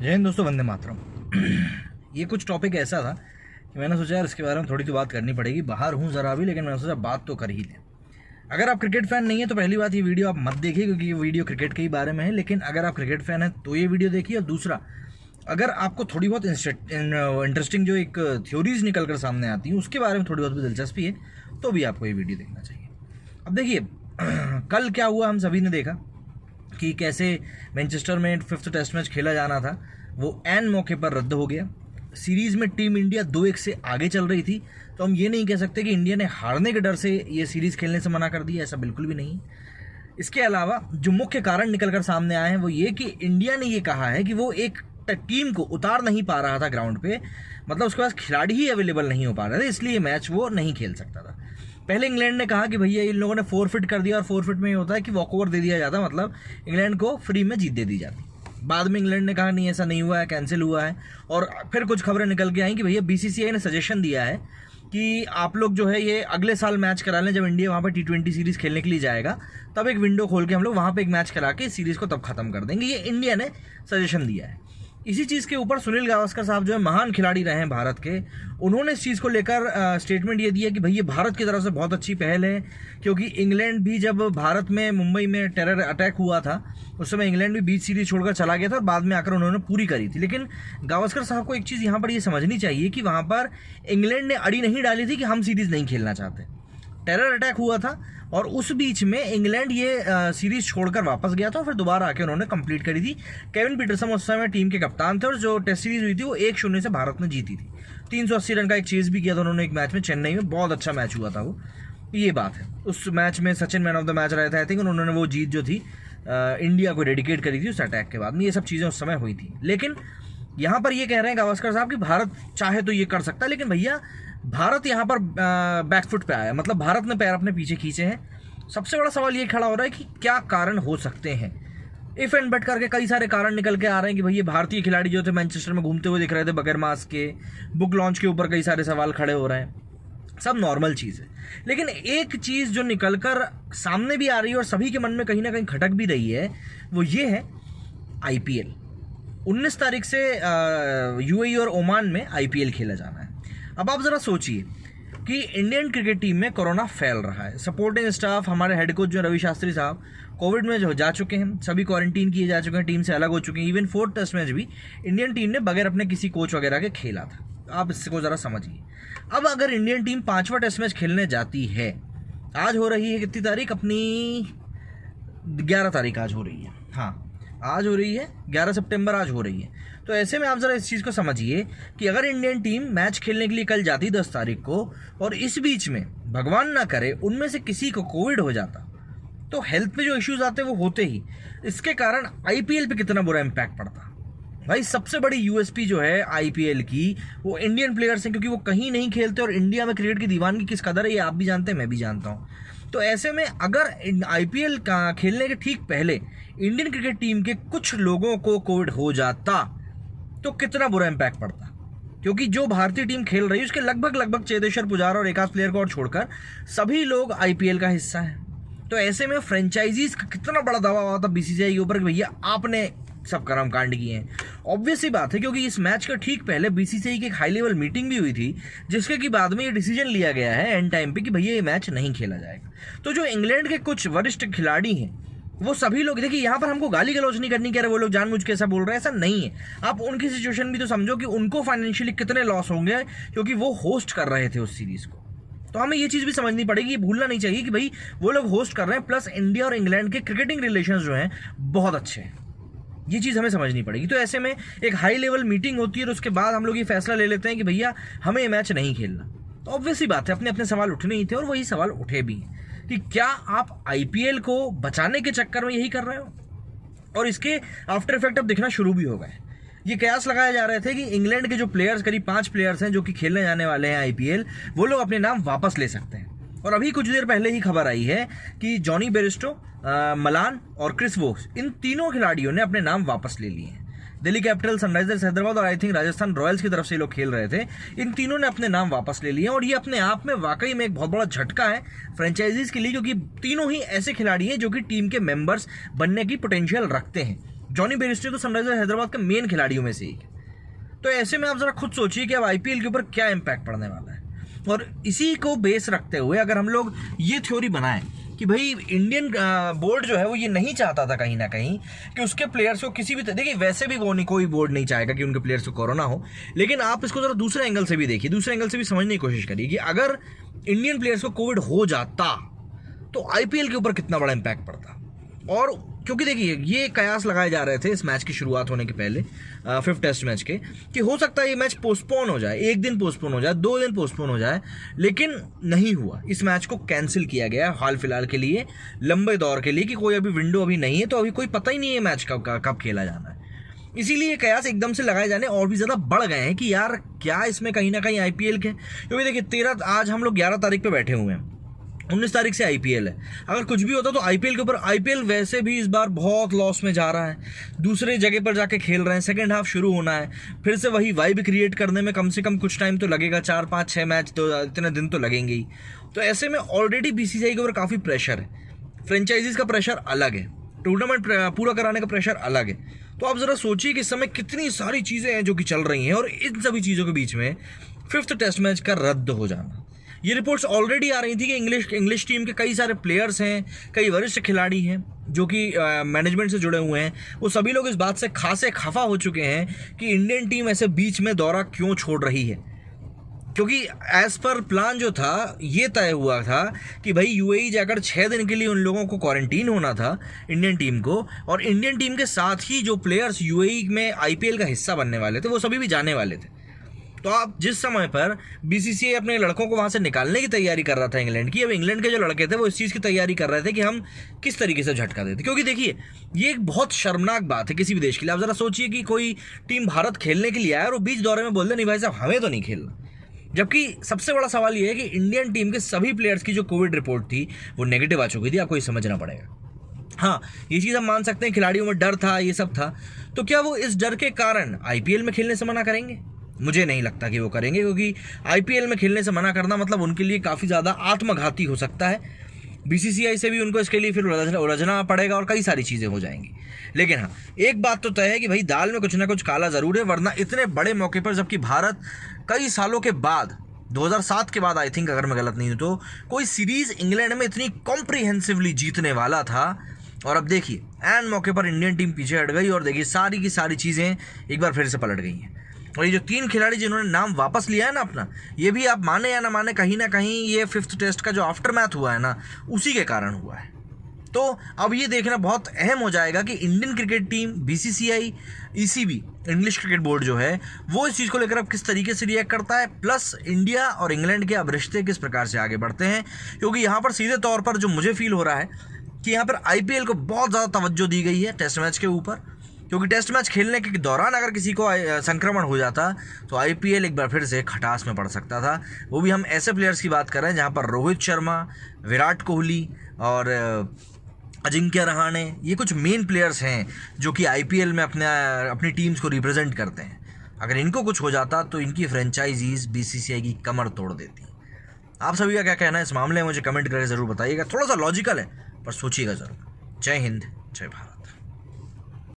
जय हिंद दोस्तों, वंदे मातरम। ये कुछ टॉपिक ऐसा था कि मैंने सोचा यार इसके बारे में थोड़ी तो बात करनी पड़ेगी। बाहर हूँ ज़रा भी, लेकिन मैंने सोचा बात तो कर ही लें। अगर आप क्रिकेट फ़ैन नहीं है तो पहली बात ये वीडियो आप मत देखिए, क्योंकि ये वीडियो क्रिकेट के ही बारे में है। लेकिन अगर आप क्रिकेट फ़ैन हैं तो ये वीडियो देखिए। और दूसरा, अगर आपको थोड़ी बहुत इंटरेस्टिंग जो एक थ्योरीज निकल कर सामने आती हैं उसके बारे में थोड़ी बहुत भी दिलचस्पी है तो भी आपको ये वीडियो देखना चाहिए। अब देखिए, कल क्या हुआ हम सभी ने देखा कि कैसे मैनचेस्टर में 5th टेस्ट मैच खेला जाना था, वो एन मौके पर रद्द हो गया। सीरीज़ में टीम इंडिया 2-1 से आगे चल रही थी, तो हम ये नहीं कह सकते कि इंडिया ने हारने के डर से ये सीरीज़ खेलने से मना कर दिया, ऐसा बिल्कुल भी नहीं। इसके अलावा जो मुख्य कारण निकल कर सामने आए हैं वो ये कि इंडिया ने ये कहा है कि वो एक टीम को उतार नहीं पा रहा था ग्राउंड पे, मतलब उसके पास खिलाड़ी ही अवेलेबल नहीं हो पा रहे थे, इसलिए मैच वो नहीं खेल सकता था। पहले इंग्लैंड ने कहा कि भैया इन लोगों ने फोरफिट कर दिया, और फोरफिट में ये होता है कि वॉकओवर दे दिया जाता, मतलब इंग्लैंड को फ्री में जीत दे दी जाती। बाद में इंग्लैंड ने कहा नहीं ऐसा नहीं हुआ है, कैंसिल हुआ है। और फिर कुछ खबरें निकल के आई कि भैया बीसीसीआई ने सजेशन दिया है कि आप लोग जो है ये अगले साल मैच करा लें, जब इंडिया वहाँ पर T20 सीरीज़ खेलने के लिए जाएगा तब एक विंडो खोल के हम लोग वहाँ पे एक मैच करा के इस सीरीज़ को तब खत्म कर देंगे। ये इंडिया ने सजेशन दिया है। इसी चीज़ के ऊपर सुनील गावस्कर साहब जो है महान खिलाड़ी रहे हैं भारत के, उन्होंने इस चीज़ को लेकर स्टेटमेंट ये दिया कि भई ये भारत की तरफ से बहुत अच्छी पहल है, क्योंकि इंग्लैंड भी जब भारत में मुंबई में टेरर अटैक हुआ था उस समय इंग्लैंड भी बीच सीरीज छोड़कर चला गया था और बाद में आकर उन्होंने पूरी करी थी। लेकिन गावस्कर साहब को एक चीज़ यहाँ पर ये समझनी चाहिए कि वहाँ पर इंग्लैंड ने अड़ी नहीं डाली थी कि हम सीरीज़ नहीं खेलना चाहते। टेरर अटैक हुआ था और उस बीच में इंग्लैंड ये सीरीज छोड़कर वापस गया था और फिर दोबारा आके उन्होंने कंप्लीट करी थी। केविन पीटरसन उस समय टीम के कप्तान थे और जो टेस्ट सीरीज हुई थी वो 1-0 से भारत ने जीती थी। 380 रन का एक चेज भी किया था उन्होंने एक मैच में, चेन्नई में बहुत अच्छा मैच हुआ था वो, ये बात है। उस मैच में Sachin man of the match रहे थे आई थिंक, उन्होंने वो जीत जो थी इंडिया को डेडिकेट करी थी उस अटैक के बाद में। ये सब चीज़ें उस समय हुई थी। लेकिन यहाँ पर ये कह रहे हैं गावस्कर साहब कि भारत चाहे तो ये कर सकता है, लेकिन भैया भारत यहाँ पर बैकफुट पे आया, मतलब भारत ने पैर अपने पीछे खींचे हैं। सबसे बड़ा सवाल ये खड़ा हो रहा है कि क्या कारण हो सकते हैं। इफ एंड बट करके कई सारे कारण निकल के आ रहे हैं कि भैया भारतीय खिलाड़ी जो थे मैनचेस्टर में घूमते हुए दिख रहे थे बगैर मास्क के, बुक लॉन्च के ऊपर कई सारे सवाल खड़े हो रहे हैं। सब नॉर्मल चीज़ है, लेकिन एक चीज़ जो निकल कर सामने भी आ रही है और सभी के मन में कहीं ना कहीं खटक भी रही है, वो ये है IPL। 19 तारीख से UAE और ओमान में IPL खेला जाना है। अब आप ज़रा सोचिए कि इंडियन क्रिकेट टीम में कोरोना फैल रहा है। सपोर्टिंग स्टाफ, हमारे हेड कोच जो रवि शास्त्री साहब कोविड में जो जा चुके हैं, सभी क्वारंटीन किए जा चुके हैं, टीम से अलग हो चुके हैं। इवन 4th टेस्ट मैच भी इंडियन टीम ने बगैर अपने किसी कोच वगैरह के खेला था। आप इसको ज़रा समझिए। अब अगर इंडियन टीम 5वां टेस्ट मैच खेलने जाती है, आज हो रही है कितनी तारीख, अपनी 11 तारीख आज हो रही है, हाँ आज हो रही है 11 सितंबर आज हो रही है। तो ऐसे में आप ज़रा इस चीज़ को समझिए कि अगर इंडियन टीम मैच खेलने के लिए कल जाती 10 तारीख को और इस बीच में भगवान ना करे उनमें से किसी को कोविड हो जाता, तो हेल्थ पे जो इश्यूज आते वो होते ही। इसके कारण IPL पे कितना बुरा इम्पैक्ट पड़ता। भाई सबसे बड़ी USP जो है IPL की वो इंडियन प्लेयर्स हैं, क्योंकि वो कहीं नहीं खेलते और इंडिया में क्रिकेट की दीवानगी किस कदर है ये आप भी जानते हैं, मैं भी जानता हूँ। तो ऐसे में अगर IPL का खेलने के ठीक पहले इंडियन क्रिकेट टीम के कुछ लोगों को कोविड हो जाता तो कितना बुरा इम्पैक्ट पड़ता, क्योंकि जो भारतीय टीम खेल रही है उसके लगभग चेतेश्वर पुजारा और एक आध प्लेयर को और छोड़कर सभी लोग IPL का हिस्सा हैं। तो ऐसे में फ्रेंचाइजीज का कितना बड़ा दावा हुआ था BCCI के ऊपर कि भैया आपने सब कर्म कांड किए हैं। ऑब्वियस सी बात है, क्योंकि इस मैच के ठीक पहले BCCI की एक हाई लेवल मीटिंग भी हुई थी, जिसके कि बाद में ये डिसीजन लिया गया है एंड टाइम पे कि भैया ये मैच नहीं खेला जाएगा। तो जो इंग्लैंड के कुछ वरिष्ठ खिलाड़ी हैं वो सभी लोग, देखिए यहाँ पर हमको गाली गलौज नहीं करनी कह रहे वो लोग जानबूझ के ऐसा बोल रहे हैं, ऐसा नहीं है। आप उनकी सिचुएशन भी तो समझो कि उनको फाइनेंशियली कितने लॉस होंगे, क्योंकि वो होस्ट कर रहे थे उस सीरीज को। तो हमें ये चीज़ भी समझनी पड़ेगी, ये भूलना नहीं चाहिए कि भाई वो लोग होस्ट कर रहे हैं, प्लस इंडिया और इंग्लैंड के क्रिकेटिंग रिलेशंस जो हैं बहुत अच्छे हैं। ये चीज़ हमें समझनी पड़ेगी। तो ऐसे में एक हाई लेवल मीटिंग होती है और उसके बाद हम लोग ये फैसला ले लेते हैं कि भैया हमें ये मैच नहीं खेलना। तो ऑब्वियस ही बात है, अपने अपने सवाल उठने ही थे और वही सवाल उठे भी हैं कि क्या आप IPL को बचाने के चक्कर में यही कर रहे हो। और इसके आफ्टर इफेक्ट अब दिखना शुरू भी हो गए। ये कयास लगाए जा रहे थे कि इंग्लैंड के जो प्लेयर्स, करीब 5 प्लेयर्स हैं जो कि खेलने जाने वाले हैं IPL, वो लोग अपने नाम वापस ले सकते हैं। और अभी कुछ देर पहले ही खबर आई है कि जॉनी बेरिस्टो, मलान और क्रिस वोक्स, इन तीनों खिलाड़ियों ने अपने नाम वापस ले लिए हैं। दिल्ली कैपिटल, सनराइजर्स हैदराबाद और आई थिंक राजस्थान रॉयल्स की तरफ से लोग खेल रहे थे, इन तीनों ने अपने नाम वापस ले लिए। और ये अपने आप में वाकई में एक बहुत बड़ा झटका है फ्रेंचाइजीज के लिए, क्योंकि तीनों ही ऐसे खिलाड़ी हैं जो कि टीम के मेंबर्स बनने की पोटेंशियल रखते हैं। जॉनी बेयरस्टो तो सनराइजर हैदराबाद का मेन खिलाड़ियों में से एक है। तो ऐसे में आप जरा खुद सोचिए कि अब आईपीएल के ऊपर क्या इम्पैक्ट पड़ने वाला है। और इसी को बेस रखते हुए अगर हम लोग ये थ्योरी बनाएं कि भाई इंडियन बोर्ड जो है वो ये नहीं चाहता था कहीं ना कहीं कि उसके प्लेयर्स को किसी भी देखिए, वैसे भी वो नहीं, कोई बोर्ड नहीं चाहेगा कि उनके प्लेयर्स को कोरोना हो, लेकिन आप इसको जरा दूसरे एंगल से भी देखिए, दूसरे एंगल से भी समझने की कोशिश करिए कि अगर इंडियन प्लेयर्स को कोविड हो जाता तो आईपीएल के ऊपर कितना बड़ा इम्पैक्ट पड़ता। और क्योंकि देखिए ये कयास लगाए जा रहे थे इस मैच की शुरुआत होने के पहले, 5th टेस्ट मैच के, कि हो सकता है ये मैच पोस्टपोन हो जाए, 1 दिन पोस्टपोन हो जाए, 2 दिन पोस्टपोन हो जाए, लेकिन नहीं हुआ। इस मैच को कैंसिल किया गया हाल फिलहाल के लिए, लंबे दौर के लिए, कि कोई अभी विंडो अभी नहीं है, तो अभी कोई पता ही नहीं है मैच कब खेला जाना है। इसीलिए कयास एकदम से लगाए जाने और भी ज़्यादा बढ़ गए हैं कि यार क्या इसमें कहीं ना कहीं आईपीएल के, क्योंकि देखिए आज हम लोग 11 तारीख पे बैठे हुए हैं, 19 तारीख से आईपीएल है। अगर कुछ भी होता तो आईपीएल के ऊपर, आईपीएल वैसे भी इस बार बहुत लॉस में जा रहा है, दूसरे जगह पर जाके खेल रहे हैं, सेकंड हाफ शुरू होना है, फिर से वही वाइब क्रिएट करने में कम से कम कुछ टाइम तो लगेगा, 4, 5, 6 मैच तो इतने दिन तो लगेंगे ही। तो ऐसे में ऑलरेडी बीसीसीआई के ऊपर काफ़ी प्रेशर है, फ्रेंचाइजीज का प्रेशर अलग है, टूर्नामेंट पूरा कराने का प्रेशर अलग है। तो आप ज़रा सोचिए कि इस समय कितनी सारी चीज़ें हैं जो कि चल रही हैं, और इन सभी चीज़ों के बीच में 5th टेस्ट मैच का रद्द हो जाना। ये रिपोर्ट्स ऑलरेडी आ रही थी कि इंग्लिश टीम के कई सारे प्लेयर्स हैं, कई वरिष्ठ खिलाड़ी हैं जो कि मैनेजमेंट से जुड़े हुए हैं, वो सभी लोग इस बात से खासे खफा हो चुके हैं कि इंडियन टीम ऐसे बीच में दौरा क्यों छोड़ रही है। क्योंकि एज पर प्लान जो था ये तय हुआ था कि भाई यूएई जाकर 6 दिन के लिए उन लोगों को क्वारंटीन होना था इंडियन टीम को, और इंडियन टीम के साथ ही जो प्लेयर्स यूएई में आईपीएल का हिस्सा बनने वाले थे वो सभी भी जाने वाले थे। तो आप जिस समय पर बीसीसीआई अपने लड़कों को वहाँ से निकालने की तैयारी कर रहा था इंग्लैंड की, अब इंग्लैंड के जो लड़के थे वो इस चीज़ की तैयारी कर रहे थे कि हम किस तरीके से झटका देते। क्योंकि देखिए ये एक बहुत शर्मनाक बात है किसी भी देश के लिए। आप ज़रा सोचिए कि कोई टीम भारत खेलने के लिए आया और वो बीच दौरे में बोल दे नहीं भाई साहब हमें तो नहीं खेलना। जबकि सबसे बड़ा सवाल ये है कि इंडियन टीम के सभी प्लेयर्स की जो कोविड रिपोर्ट थी वो नेगेटिव आ चुकी थी, आपको ये समझना पड़ेगा। हाँ, ये चीज़ हम मान सकते हैं खिलाड़ियों में डर था, ये सब था, तो क्या वो इस डर के कारण आईपीएल में खेलने से मना करेंगे? मुझे नहीं लगता कि वो करेंगे, क्योंकि आईपीएल में खेलने से मना करना मतलब उनके लिए काफ़ी ज़्यादा आत्मघाती हो सकता है। बीसीसीआई से भी उनको इसके लिए फिर उलझना पड़ेगा और कई सारी चीज़ें हो जाएंगी। लेकिन हाँ, एक बात तो तय है कि भाई दाल में कुछ ना कुछ काला ज़रूर है, वरना इतने बड़े मौके पर, जबकि भारत कई सालों के बाद 2007 के बाद आई थिंक, अगर मैं गलत नहीं हूँ तो, कोई सीरीज़ इंग्लैंड में इतनी कॉम्प्रिहेंसिवली जीतने वाला था, और अब देखिए एन मौके पर इंडियन टीम पीछे हट गई और देखिए सारी की सारी चीज़ें एक बार फिर से पलट गई हैं। और ये जो 3 खिलाड़ी जिन्होंने नाम वापस लिया है ना अपना, ये भी आप माने या ना माने कहीं ना कहीं ये 5th टेस्ट का जो आफ्टर मैथ हुआ है ना उसी के कारण हुआ है। तो अब ये देखना बहुत अहम हो जाएगा कि Indian cricket team, BCCI, ECB, English cricket board जो है वो इस चीज़ को लेकर अब किस तरीके से रिएक्ट करता है, प्लस इंडिया और इंग्लैंड के अब रिश्ते किस प्रकार से आगे बढ़ते हैं। क्योंकि यहाँ पर सीधे तौर पर जो मुझे फील हो रहा है कि यहाँ पर आईपीएल को बहुत ज़्यादा तवज्जो दी गई है टेस्ट मैच के ऊपर, क्योंकि टेस्ट मैच खेलने के दौरान अगर किसी को संक्रमण हो जाता तो आईपीएल एक बार फिर से खटास में पड़ सकता था। वो भी हम ऐसे प्लेयर्स की बात कर रहे हैं जहाँ पर रोहित शर्मा, विराट कोहली और अजिंक्य रहाणे, ये कुछ मेन प्लेयर्स हैं जो कि आईपीएल में अपनी टीम्स को रिप्रेजेंट करते हैं। अगर इनको कुछ हो जाता तो इनकी फ्रेंचाइजीज बीसीसीआई की कमर तोड़ देती। आप सभी का क्या कहना है इस मामले में मुझे कमेंट करके ज़रूर बताइएगा। थोड़ा सा लॉजिकल है पर सोचिएगा ज़रूर। जय हिंद, जय भारत।